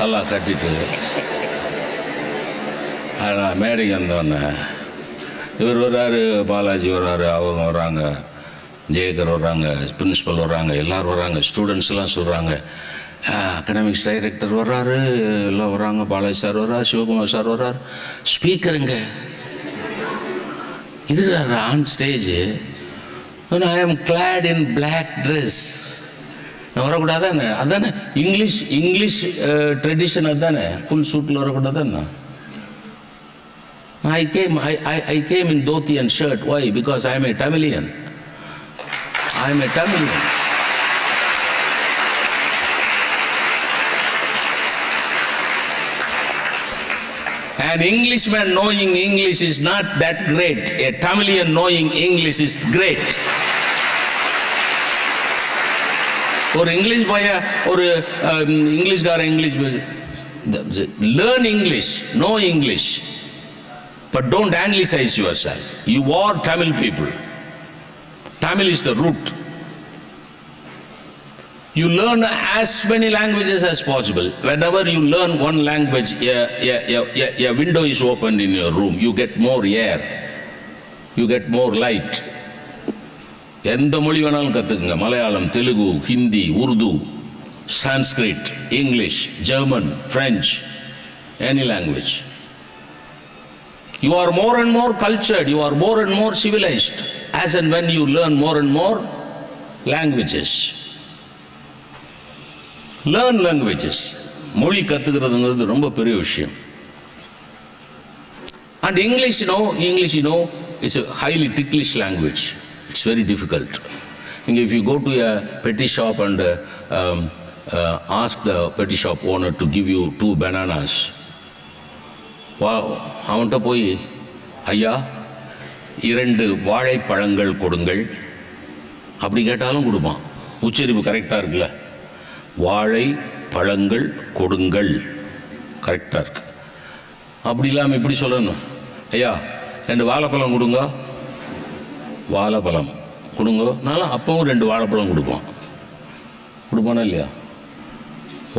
நல்லா கட்டிட்டு மேடைக்கு வந்தோடனே இவர் வர்றாரு, பாலாஜி வர்றாரு, அவங்க வர்றாங்க, ஜெயகர் வர்றாங்க, பிரின்ஸிபல் வர்றாங்க, எல்லோரும் வர்றாங்க, ஸ்டூடெண்ட்ஸ்லாம் சொல்கிறாங்க, அகடமிக்ஸ் டைரக்டர் வர்றாரு, எல்லாம் வர்றாங்க, பாலாஜி சார் வர்றார், சிவகுமார் சார் வர்றார், ஸ்பீக்கருங்க இருக்கிறாரு ஆன் ஸ்டேஜ். ஐ ஆம் கிளாட் இன் பிளாக் ட்ரெஸ். நான் வரக்கூடாதானே? அதானே இங்கிலீஷ் ட்ரெடிஷன், அதுதானே ஃபுல் சூட்டில் வரக்கூடாதானே? I came in dhoti and shirt. Why? Because I am a Tamilian. An Englishman knowing English is not that great. A Tamilian knowing English is great. ஒரு English பையன், ஒரு இங்கிலீஷ்கார English learn English, know English, but don't anglicize yourself. You are Tamil people. Tamil is the root. You learn as many languages as possible. Whenever you learn one language, a window is opened in your room. You get more air. You get more light. எந்த மொழி வேணாலும் கற்றுக்குங்க. Malayalam, Telugu, Hindi, Urdu, Sanskrit, English, German, French, any language. You are more and more cultured. You are more and more civilized as and when you learn more and more languages. Learn languages. மொழி கற்றுக்கிறதுங்கிறது ரொம்ப பெரிய விஷயம். And English, you know, is a highly ticklish language. It's very difficult. If you go to a petty shop and ask the petty shop owner to give you 2 bananas, அவன்கிட்ட போய், ஐயா 2 வாழைப்பழங்கள் கொடுங்கள் அப்படி கேட்டாலும் கொடுப்பான். உச்சரிப்பு கரெக்டாக இருக்குல்ல? வாழை பழங்கள் கொடுங்கள் கரெக்டாக இருக்கு. அப்படி இல்லாமல் எப்படி சொல்லணும்? ஐயா 2 வாழைப்பழம் கொடுங்க, வாழைப்பழம் கொடுங்க. நானும் அப்பவும் 2 வாழைப்பழம் கொடுப்பானா இல்லையா?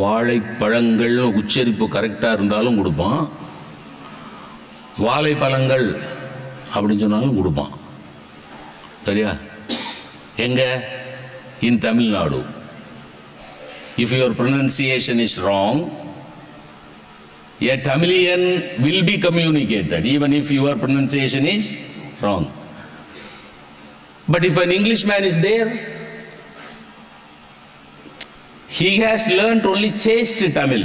வாழைப்பழங்கள்னு உச்சரிப்பு கரெக்டாக இருந்தாலும் கொடுப்பான், வாழைப்பழங்கள் அப்படின்னு சொன்னாலும் கொடுப்பான். சரியா? எங்க? இன் Tamil Nadu. If your pronunciation is wrong, a Tamilian will be communicated even if your pronunciation is wrong. But if an Englishman is there, he has learned only chaste Tamil.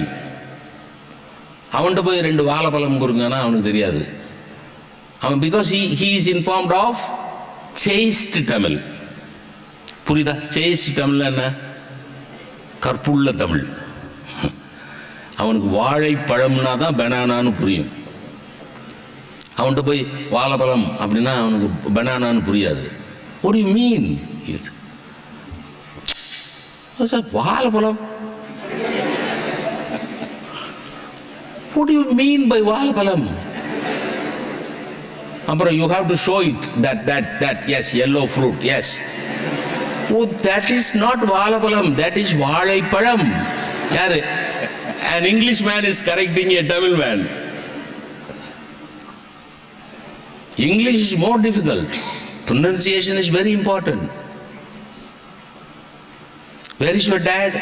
அவன்கிட்ட போய் 2 வாழைப்பழம் கொடுங்கன்னா அவனுக்கு தெரியாது. அவன் because he is informed of chaste Tamil. புரியுதா? chaste Tamil என்ன? கற்புள்ள தமிழ். அவனுக்கு வாழைப்பழம்னா தான் பனானான்னு புரியும். அவன்கிட்ட போய் வாழைப்பழம் அப்படின்னா அவனுக்கு பனானான்னு புரியாது. What do you mean? வாழைப்பழம். What do you mean by வாழைப்பழம்? அப்புறம் you have to show it that yes, yellow fruit, yes. Oh, that is not வாழைப்பழம், that is வாழைப்பழம். யாரு? An Englishman is correcting a Tamil man. English is more difficult. Pronunciation is very important. Where is your dad?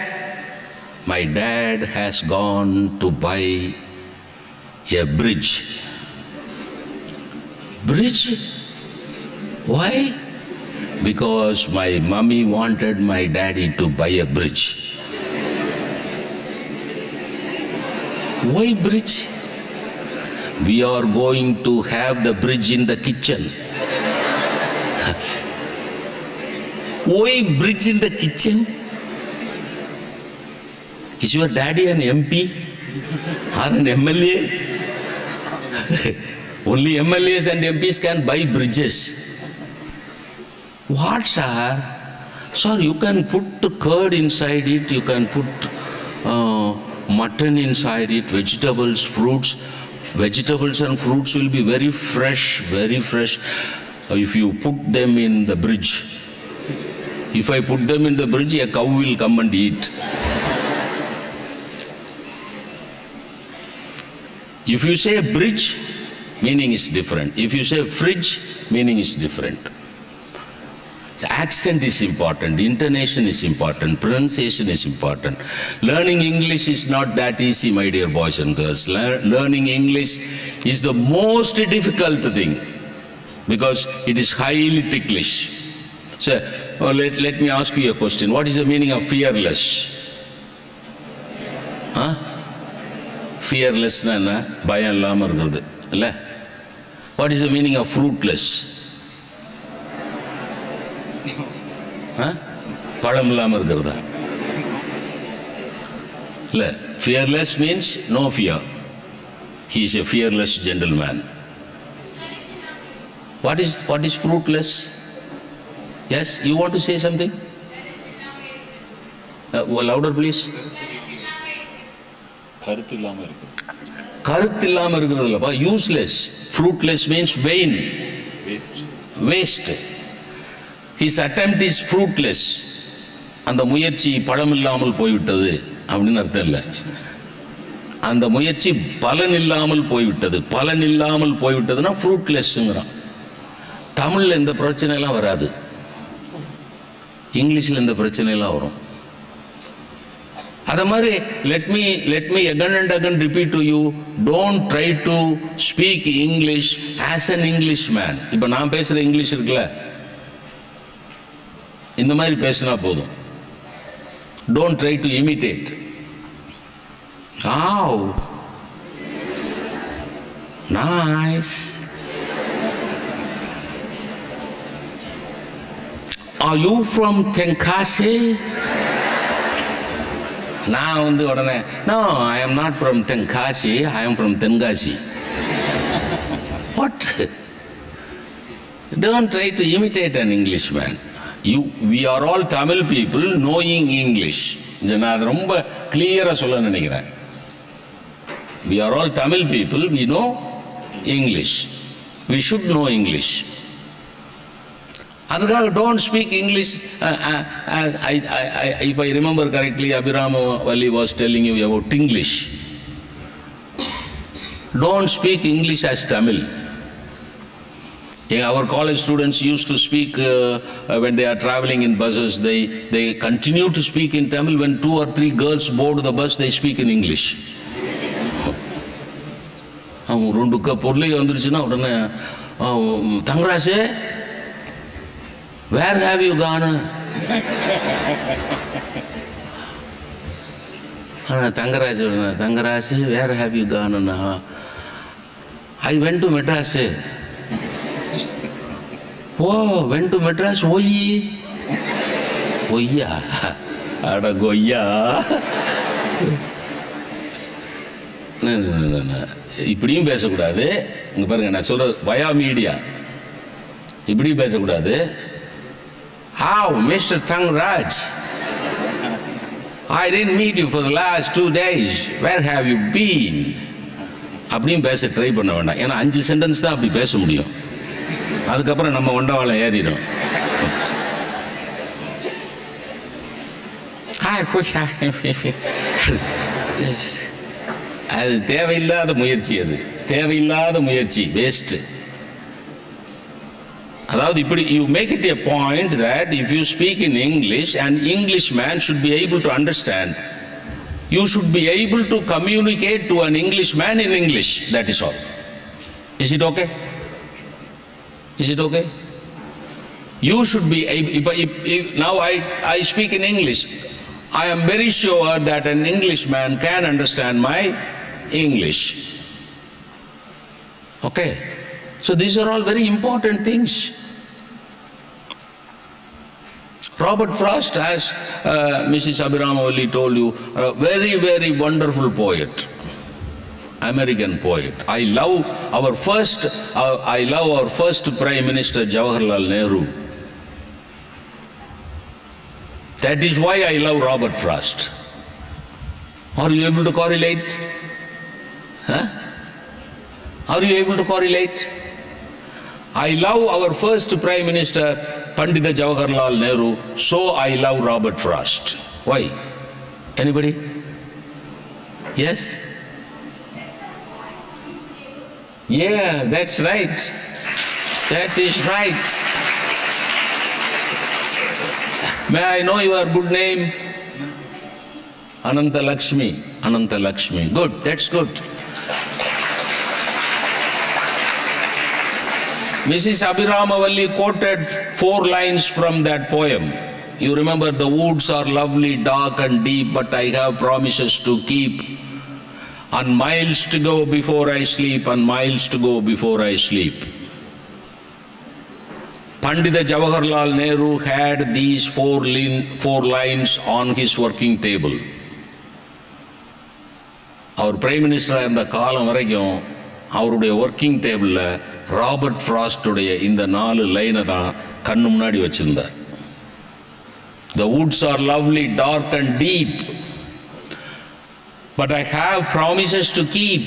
My dad has gone to buy a bridge. Bridge? Why? Because my mummy wanted my daddy to buy a bridge. Why bridge? We are going to have the bridge in the kitchen. Why bridge in the kitchen? Is your daddy an MP or an MLA? Only MLAs and MPs can buy bridges. What, sir? Sir, you can put curd inside it, you can put mutton inside it, vegetables, fruits. Vegetables and fruits will be very fresh, if you put them in the bridge. If I put them in the bridge, a cow will come and eat. If you say bridge, meaning is different. If you say fridge, meaning is different. The accent is important, intonation is important, pronunciation is important. Learning English is not that easy, my dear boys and girls. Learning English is the most difficult thing because it is highly ticklish. So, let me ask you a question. What is the meaning of fearless? Fearless na bayam illama irukkuradhu illa. What is the meaning of fruitless? Palam illama irukkuradha illa. Fearless means no fear. He is a fearless gentleman. What is fruitless? Yes, you want to say something? Louder please. கருத்து இல்லாம இருக்கிறதுலப்பா. Useless. Fruitless means vain, waste. His attempt is fruitless. அந்த முயற்சி பலம் இல்லாமல் போய்விட்டது அப்படின்னு அர்த்தம் இல்லை. அந்த முயற்சி பலன் இல்லாமல் போய்விட்டது. பலன் இல்லாமல் போய்விட்டதுன்னா ஃப்ரூட்லெஸ்ங்கிறான். தமிழில் இந்த பிரச்சனைலாம் வராது, இங்கிலீஷில் இந்த பிரச்சனைலாம் வரும். அதே மாதிரி let me again and again repeat to you, don't try to speak English as an Englishman. இப்போ நான் பேசுகிற இங்கிலீஷ் இருக்குல்ல, இந்த மாதிரி பேசினா போதும். Don't try to imitate. Oh, nice. Are you from Tenkasi? நான் வந்து உடனே no, I am not from Tenkasi, I am from Tenkasi. What? Don't try to imitate an Englishman. We are all Tamil people knowing English. நான் ரொம்ப கிளியராக சொல்ல நினைக்கிறேன். We are all Tamil people, we know English. We should know English. அதுக்காக don't speak English as if I remember correctly, Abhiramavali was telling you about English. Don't speak English as Tamil. Our college students used to speak when they are traveling in buses, they continue to speak in Tamil. When 2 or 3 girls board the bus, they speak in English. அவங்க 2 பொருளை வந்துருச்சுன்னா உடனே தங்கராசே, where have you gone? Tangaraj, where have you gone? I went to Madras. Oh, went to Madras? Oya. Ada goya. No. இப்படியும் பேசக்கூடாது. இங்க பாருங்க, நான் சொல்ற வயா மீடியா இப்படி பேசக்கூடாது. How, Mr. Tangraj? I didn't meet you for the last 2 days. Where have you been? அப்படியும் பேச ட்ரை பண்ண வேண்டாம். ஏன்னா 5 சென்டென்ஸ் தான் அப்படி பேச முடியும். அதுக்கப்புறம் நம்ம ஒண்டவாளம் ஏறிடும். அது தேவையில்லாத முயற்சி, அது தேவையில்லாத முயற்சி, வேஸ்ட். அதாவது இப்படி you make it a point that if you speak in English, an Englishman should be able to understand. You should be able to communicate to an Englishman in English. That is all. Is it okay? Is it okay? You should be able, if now I speak in English, I am very sure that an Englishman can understand my English. Okay? So these are all very important things. Robert Frost, as Mrs. Abhiramavali told you, a very, very wonderful poet, American poet. I love our first Prime Minister Jawaharlal Nehru. That is why I love Robert Frost. Are you able to correlate? Huh? Are you able to correlate? I love our first Prime Minister Pandita Jawaharlal Nehru, so I love Robert Frost. Why? Anybody? Yes? Yeah, that's right. That is right. May I know your good name? Ananta Lakshmi. Ananta Lakshmi. Good, that's good. Mrs. Abhiramavalli quoted 4 lines from that poem. You remember, the woods are lovely, dark and deep, but I have promises to keep. And miles to go before I sleep, and miles to go before I sleep. Pandita Jawaharlal Nehru had these 4 lines on his working table. Our Prime Minister in the காலம் வரைக்கும் அவருடைய working டேபிளில் Robert ஃப்ராஸ்டுடைய இந்த 4 லைனை தான் கண்ணு முன்னாடி வச்சிருந்தார். The woods are lovely, dark and deep, but I have promises to keep,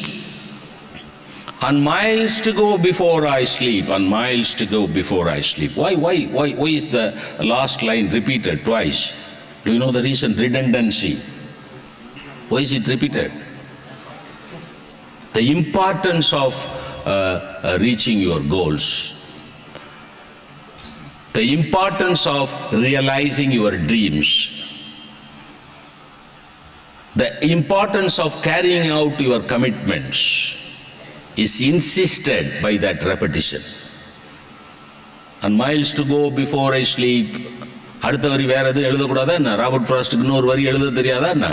and miles to go before I sleep, and miles to go before I sleep. Why is the last line repeated twice? Do you know the reason? Redundancy. Why is it repeated? The importance of reaching your goals. The importance of realizing your dreams. The importance of carrying out your commitments is insisted by that repetition. And miles to go before I sleep. அடுத்த வரி வேற எதுவும் எழுதக்கூடாதா என்ன? Robert ஃப்ராஸ்டுக்கு இன்னொரு வரி எழுத தெரியாதா என்ன?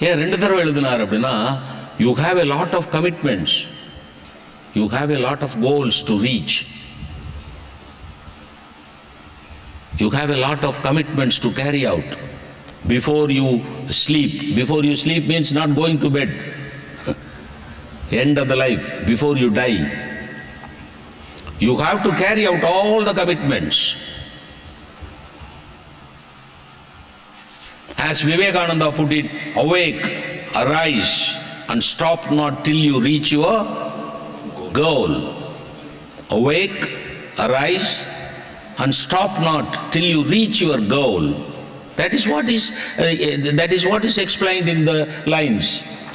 ஏன் 2 தடவை எழுதினார் அப்படின்னா, you have a lot of commitments. You have a lot of goals to reach. You have a lot of commitments to carry out before you sleep. Before you sleep means not going to bed. End of the life, before you die. You have to carry out all the commitments. As Vivekananda put it, awake, arise, and stop not till you reach your goal. Awake, arise, and stop not till you reach your goal. That is what is explained in the lines.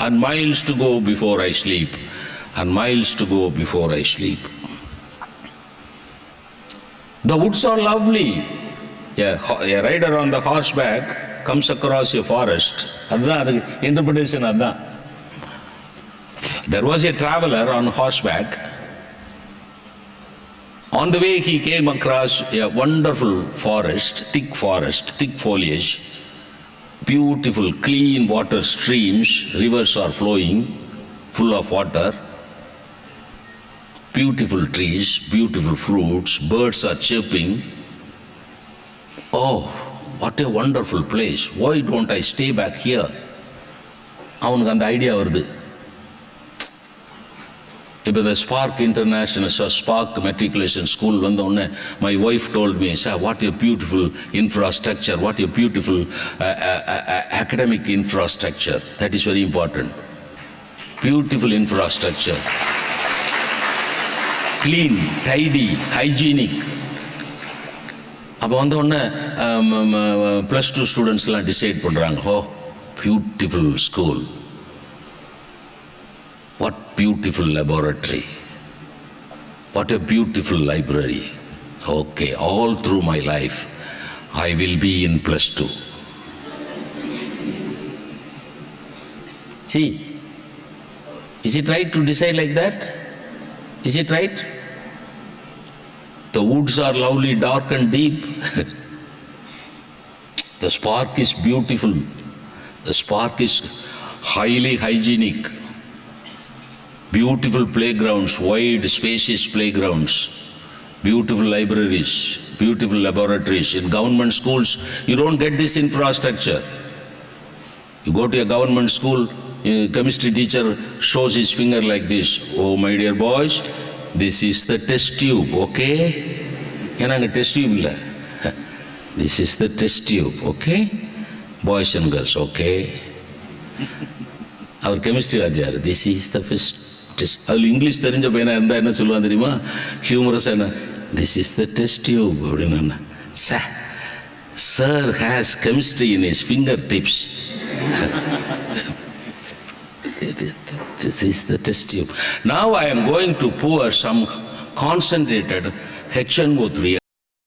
And miles to go before I sleep, and miles to go before I sleep. The woods are lovely. A rider on the horseback comes across a forest. That's the interpretation. There was a traveler on horseback. On the way he came across a wonderful forest, thick foliage, beautiful clean water streams, rivers are flowing, full of water, beautiful trees, beautiful fruits, birds are chirping. Oh, what a wonderful place. Why don't I stay back here? அவனுக்கு அந்த idea வருது. இப்போ the Spark International, Spark Matriculation School வந்த உடனே my wife told me, sir, what a beautiful infrastructure, what a beautiful academic infrastructure. That is very important. Beautiful infrastructure. Clean, tidy, hygienic. அப்போ வந்த உடனே +2 ஸ்டூடெண்ட்ஸ்லாம் decide பண்ணுறாங்க, ஓ beautiful school, what beautiful laboratory, what a beautiful library. Okay, all through my life I will be in +2. See, is it right to decide like that? Is it right? The woods are lovely, dark and deep. The Spark is beautiful. The Spark is highly hygienic. Beautiful playgrounds, wide, spacious playgrounds, beautiful libraries, beautiful laboratories. In government schools, you don't get this infrastructure. You go to a government school, a chemistry teacher shows his finger like this. Oh, my dear boys, this is the test tube, okay? Enanga test tube illa. This is the test tube, okay? Boys and girls, okay? Our chemistry வாத்தியார், this is the first test. அதில் English தெரிஞ்ச பையனா இருந்தால் என்ன சொல்லுவான் தெரியுமா? Humorous என்ன, this is the test tube அப்படின்னு. Sir has chemistry in his fingertips. This is the test tube. Now I am going to pour some concentrated HNO3.